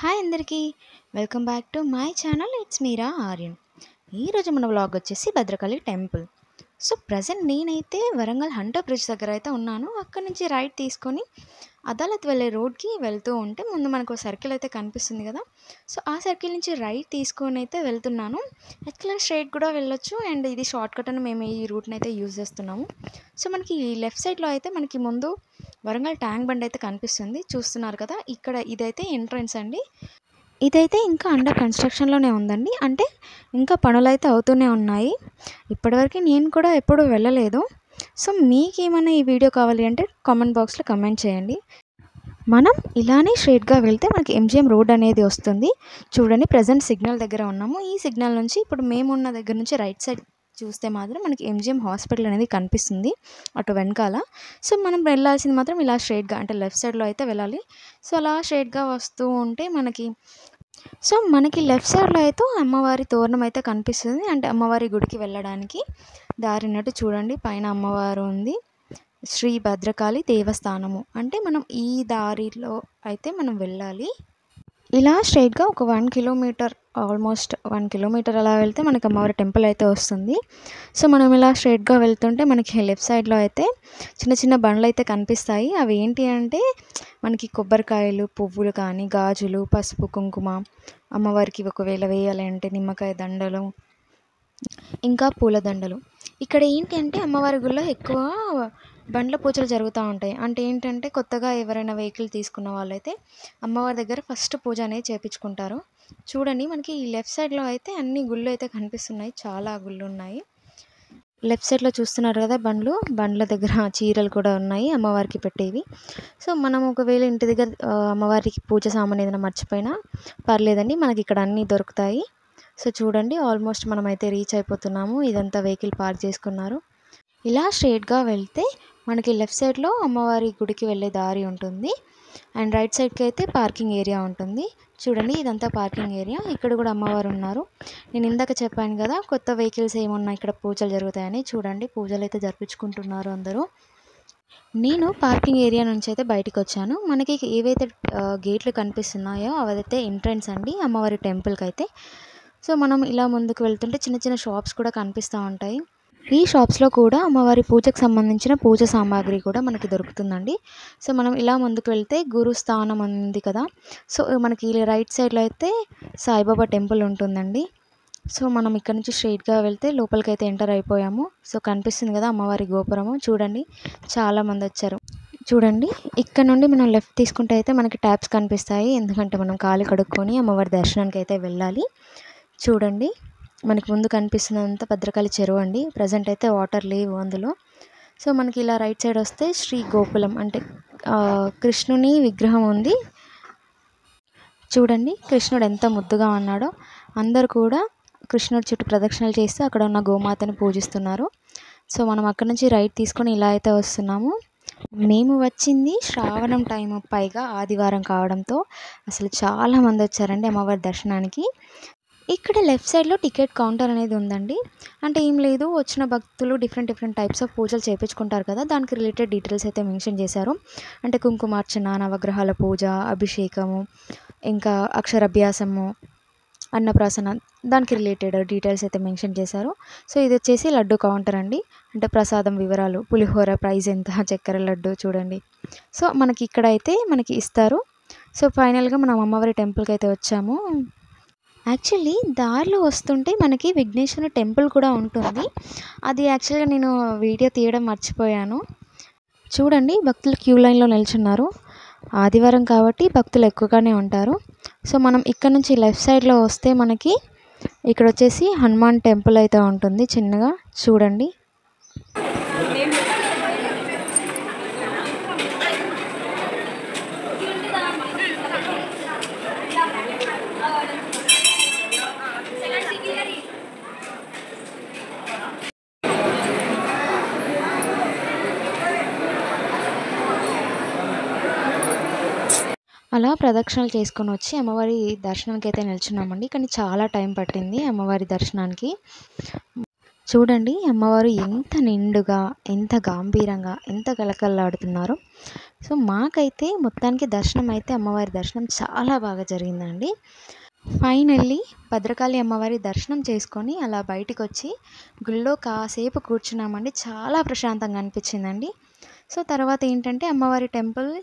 Hi అందరికీ welcome back to my channel. It's Meera Aryan. ఈరోజు మన వ్లాగ్ వచ్చేసి భద్రకాళి టెంపుల్. సో ప్రజెంట్ నేనైతే వరంగల్ హంటర్ బ్రిడ్జ్ దగ్గర అయితే ఉన్నాను. అక్కడ నుంచి రైట్ తీసుకొని అదాలత్ వెళ్ళే రోడ్కి వెళ్తూ ఉంటే ముందు మనకు సర్కిల్ అయితే కనిపిస్తుంది కదా. సో ఆ సర్కిల్ నుంచి రైట్ తీసుకొని అయితే వెళ్తున్నాను. ఎట్లా స్ట్రైట్ కూడా వెళ్ళొచ్చు, అండ్ ఇది షార్ట్ కట్ అని మేము ఈ రూట్ని అయితే యూజ్ చేస్తున్నాము. సో మనకి లెఫ్ట్ సైడ్లో అయితే మనకి ముందు వరంగల్ ట్యాంక్ బండ్ అయితే కనిపిస్తుంది, చూస్తున్నారు కదా. ఇక్కడ ఇదైతే ఎంట్రన్స్ అండి. ఇదైతే ఇంకా అండర్ కన్స్ట్రక్షన్లోనే ఉందండి, అంటే ఇంకా పనులైతే అవుతూనే ఉన్నాయి. ఇప్పటివరకు నేను కూడా ఎప్పుడూ వెళ్ళలేదు. సో మీకేమైనా ఈ వీడియో కావాలి అంటే కామెంట్ బాక్స్లో కమెంట్ చేయండి. మనం ఇలానే స్ట్రైట్గా వెళ్తే మనకి ఎంజిఎం రోడ్ అనేది వస్తుంది. చూడండి, ప్రజెంట్ సిగ్నల్ దగ్గర ఉన్నాము. ఈ సిగ్నల్ నుంచి ఇప్పుడు మేమున్న దగ్గర నుంచి రైట్ సైడ్ చూస్తే మాత్రం మనకి ఎంజిఎం హాస్పిటల్ అనేది కనిపిస్తుంది అటు వెనకాల. సో మనం వెళ్ళాల్సింది మాత్రం ఇలా స్ట్రైట్గా, అంటే లెఫ్ట్ సైడ్లో అయితే వెళ్ళాలి. సో అలా స్ట్రైట్గా వస్తూ ఉంటే మనకి లెఫ్ట్ సైడ్లో అయితే అమ్మవారి తోరణం అయితే కనిపిస్తుంది, అంటే అమ్మవారి గుడికి వెళ్ళడానికి దారినట్టు. చూడండి, పైన అమ్మవారు ఉంది. శ్రీ భద్రకాళి దేవస్థానము, అంటే మనం ఈ దారిలో అయితే మనం వెళ్ళాలి. ఇలా స్ట్రైట్గా ఒక 1 కిలోమీటర్, ఆల్మోస్ట్ 1 కిలోమీటర్ అలా వెళ్తే మనకి అమ్మవారి టెంపుల్ అయితే వస్తుంది. సో మనం ఇలా స్ట్రైట్గా వెళ్తుంటే మనకి లెఫ్ట్ సైడ్లో అయితే చిన్న చిన్న బండ్లు అయితే కనిపిస్తాయి. అవి ఏంటి అంటే మనకి కొబ్బరికాయలు, పువ్వులు కానీ, గాజులు, పసుపు, కుంకుమ, అమ్మవారికి ఒకవేళ వేయాలి అంటే నిమ్మకాయ దండలు, ఇంకా పూలదండలు. ఇక్కడ ఏంటి అంటే అమ్మవారి గుళ్ళో ఎక్కువ బండ్ల పూజలు జరుగుతూ ఉంటాయి. అంటే ఏంటంటే కొత్తగా ఎవరైనా వెహికల్ తీసుకున్న వాళ్ళైతే అమ్మవారి దగ్గర ఫస్ట్ పూజ అనేది చేయించుకుంటారు. చూడండి, మనకి ఈ లెఫ్ట్ సైడ్లో అయితే అన్ని గుళ్ళు అయితే కనిపిస్తున్నాయి, చాలా గుళ్ళు ఉన్నాయి. లెఫ్ట్ సైడ్లో చూస్తున్నారు కదా బండ్ల దగ్గర చీరలు కూడా ఉన్నాయి అమ్మవారికి పెట్టేవి. సో మనం ఒకవేళ ఇంటి దగ్గర అమ్మవారికి పూజ సామాన్ ఏదైనా మర్చిపోయినా పర్లేదండి, మనకి ఇక్కడ అన్నీ దొరుకుతాయి. సో చూడండి, ఆల్మోస్ట్ మనమైతే రీచ్ అయిపోతున్నాము. ఇదంతా వెహికల్ పార్క్ చేసుకున్నారు. ఇలా స్ట్రైట్గా వెళ్తే మనకి లెఫ్ట్ సైడ్లో అమ్మవారి గుడికి వెళ్ళే దారి ఉంటుంది, అండ్ రైట్ సైడ్కి అయితే పార్కింగ్ ఏరియా ఉంటుంది. చూడండి, ఇదంతా పార్కింగ్ ఏరియా. ఇక్కడ కూడా అమ్మవారు ఉన్నారు. నేను ఇందాక చెప్పాను కదా కొత్త వెహికల్స్ ఏమున్నా ఇక్కడ పూజలు జరుగుతాయని. చూడండి, పూజలు అయితే జరిపించుకుంటున్నారు అందరూ. నేను పార్కింగ్ ఏరియా నుంచి అయితే బయటకు వచ్చాను. మనకి ఏవైతే గేట్లు కనిపిస్తున్నాయో అవైతే ఎంట్రన్స్ అండి అమ్మవారి టెంపుల్కి అయితే. సో మనం ఇలా ముందుకు వెళ్తుంటే చిన్న చిన్న షాప్స్ కూడా కనిపిస్తూ ఉంటాయి. ఈ షాప్స్లో కూడా అమ్మవారి పూజకు సంబంధించిన పూజ సామాగ్రి కూడా మనకి దొరుకుతుందండి. సో మనం ఇలా ముందుకు వెళ్తే గురుస్థానం ఉంది కదా. సో మనకి రైట్ సైడ్లో అయితే సాయిబాబా టెంపుల్ ఉంటుందండి. సో మనం ఇక్కడ నుంచి స్ట్రైట్గా వెళ్తే లోపలికి అయితే ఎంటర్ అయిపోయాము. సో కనిపిస్తుంది కదా అమ్మవారి గోపురము. చూడండి, చాలామంది వచ్చారు. చూడండి, ఇక్కడ నుండి మనం లెఫ్ట్ తీసుకుంటే అయితే మనకి ట్యాప్స్ కనిపిస్తాయి, ఎందుకంటే మనం కాలు కడుక్కొని అమ్మవారి దర్శనానికి అయితే వెళ్ళాలి. చూడండి, మనకి ముందు కనిపిస్తున్నంత భద్రకాళి చెరువు అండి. ప్రజెంట్ అయితే వాటర్ లేవు అందులో. సో మనకి ఇలా రైట్ సైడ్ వస్తే శ్రీ గోకులం, అంటే కృష్ణుని విగ్రహం ఉంది. చూడండి, కృష్ణుడు ఎంత ముద్దుగా ఉన్నాడో. అందరు కూడా కృష్ణుడి చుట్టూ ప్రదక్షిణలు చేస్తూ అక్కడ ఉన్న గోమాతని పూజిస్తున్నారు. సో మనం అక్కడ నుంచి రైట్ తీసుకొని ఇలా అయితే వస్తున్నాము. మేము వచ్చింది శ్రావణం టైం, పైగా ఆదివారం కావడంతో అసలు చాలామంది వచ్చారండి అమ్మవారి దర్శనానికి. ఇక్కడ లెఫ్ట్ సైడ్లో టికెట్ కౌంటర్ అనేది ఉందండి. అంటే ఏం లేదు, వచ్చిన భక్తులు డిఫరెంట్ టైప్స్ ఆఫ్ పూజలు చేయించుకుంటారు కదా, దానికి రిలేటెడ్ డీటెయిల్స్ అయితే మెన్షన్ చేశారు. అంటే కుంకుమార్చన, నవగ్రహాల పూజ, అభిషేకము, ఇంకా అక్షరాభ్యాసము, అన్నప్రాసన, దానికి రిలేటెడ్ డీటెయిల్స్ అయితే మెన్షన్ చేశారు. సో ఇది వచ్చేసి లడ్డు కౌంటర్ అండి. అంటే ప్రసాదం వివరాలు, పులిహోర ప్రైస్ ఎంత, చక్కెర లడ్డు చూడండి. సో మనకి ఇక్కడ అయితే మనకి ఇస్తారు. సో ఫైనల్గా మనం అమ్మవారి టెంపుల్కి అయితే వచ్చాము. యాక్చువల్లీ దారిలో వస్తుంటే మనకి విఘ్నేశ్వర టెంపుల్ కూడా ఉంటుంది. అది యాక్చువల్గా నేను వీడియో తీయడం మర్చిపోయాను. చూడండి, భక్తులు క్యూ లైన్లో నిల్చున్నారు. ఆదివారం కాబట్టి భక్తులు ఎక్కువగానే ఉంటారు. సో మనం ఇక్కడ నుంచి లెఫ్ట్ సైడ్లో వస్తే మనకి ఇక్కడ వచ్చేసి హనుమాన్ టెంపుల్ అయితే ఉంటుంది చిన్నగా. చూడండి, అలా ప్రదక్షిణలు చేసుకొని వచ్చి అమ్మవారి దర్శనానికి అయితే నిల్చున్నామండి. కానీ చాలా టైం పట్టింది అమ్మవారి దర్శనానికి. చూడండి అమ్మవారు ఎంత నిండుగా, ఎంత గాంభీరంగా, ఎంత కళకళలాడుతున్నారో. సో, మాకైతే మొత్తానికి దర్శనం అయితే అమ్మవారి దర్శనం చాలా బాగా జరిగిందండి. ఫైనల్లీ భద్రకాళి అమ్మవారి దర్శనం చేసుకొని అలా బయటికొచ్చి గుళ్ళో కాసేపు కూర్చున్నామండి. చాలా ప్రశాంతంగా అనిపించిందండి. సో, తర్వాత ఏంటంటే అమ్మవారి టెంపుల్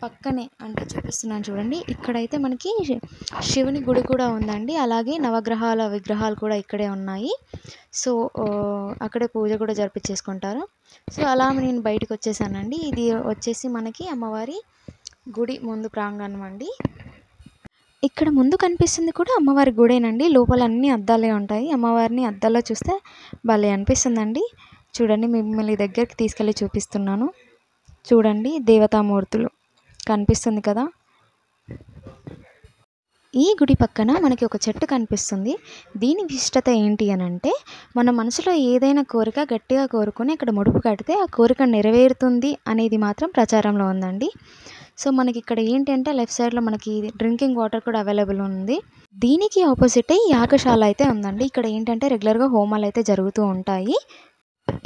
పక్కనే అంటే చూపిస్తున్నాను చూడండి. ఇక్కడైతే మనకి శివుని గుడి కూడా ఉందండి. అలాగే నవగ్రహాల విగ్రహాలు కూడా ఇక్కడే ఉన్నాయి. సో, అక్కడే పూజ కూడా జరిపించేసుకుంటారు. సో, అలా నేను బయటకొచ్చేసానండి. ఇది వచ్చేసి మనకి అమ్మవారి గుడి ముందు ప్రాంగణం అండి. ఇక్కడ ముందు కనిపిస్తుంది కూడా అమ్మవారి గుడేనండి. లోపల అన్ని అద్దాలే ఉంటాయి. అమ్మవారిని అద్దాల్లో చూస్తే భలే అనిపిస్తుందండి. చూడండి మిమ్మల్ని దగ్గరికి తీసుకెళ్ళి చూపిస్తున్నాను. చూడండి దేవతామూర్తులు కనిపిస్తుంది కదా. ఈ గుడి పక్కన మనకి ఒక చెట్టు కనిపిస్తుంది. దీని విశిష్టత ఏంటి అని అంటే, మన మనసులో ఏదైనా కోరిక గట్టిగా కోరుకొని ఇక్కడ ముడుపు కడితే ఆ కోరిక నెరవేరుతుంది అనేది మాత్రం ప్రచారంలో ఉందండి. సో, మనకి ఇక్కడ ఏంటంటే లెఫ్ట్ సైడ్లో మనకి డ్రింకింగ్ వాటర్ కూడా అవైలబుల్ ఉంది. దీనికి ఆపోజిటే యాగశాల అయితే ఉందండి. ఇక్కడ ఏంటంటే రెగ్యులర్గా హోమాలు అయితే జరుగుతూ ఉంటాయి.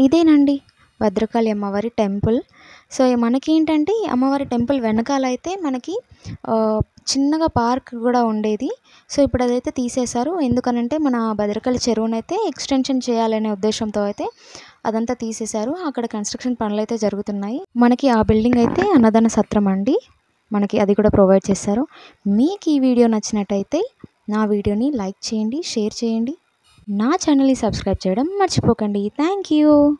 ఇదేనండి భద్రకాళి అమ్మవారి టెంపుల్. సో, మనకేంటంటే అమ్మవారి టెంపుల్ వెనకాల అయితే మనకి చిన్నగా పార్క్ కూడా ఉండేది. సో, ఇప్పుడు అదైతే తీసేశారు. ఎందుకనంటే మన భద్రకాళి చెరువునైతే ఎక్స్టెన్షన్ చేయాలనే ఉద్దేశంతో అయితే అదంతా తీసేశారు. అక్కడ కన్స్ట్రక్షన్ పనులైతే జరుగుతున్నాయి. మనకి ఆ బిల్డింగ్ అయితే అన్నదాన సత్రం అండి. మనకి అది కూడా ప్రొవైడ్ చేశారు. మీకు ఈ వీడియో నచ్చినట్టయితే నా వీడియోని లైక్ చేయండి, షేర్ చేయండి. నా ఛానల్ని సబ్స్క్రైబ్ చేయడం మర్చిపోకండి. Thank you.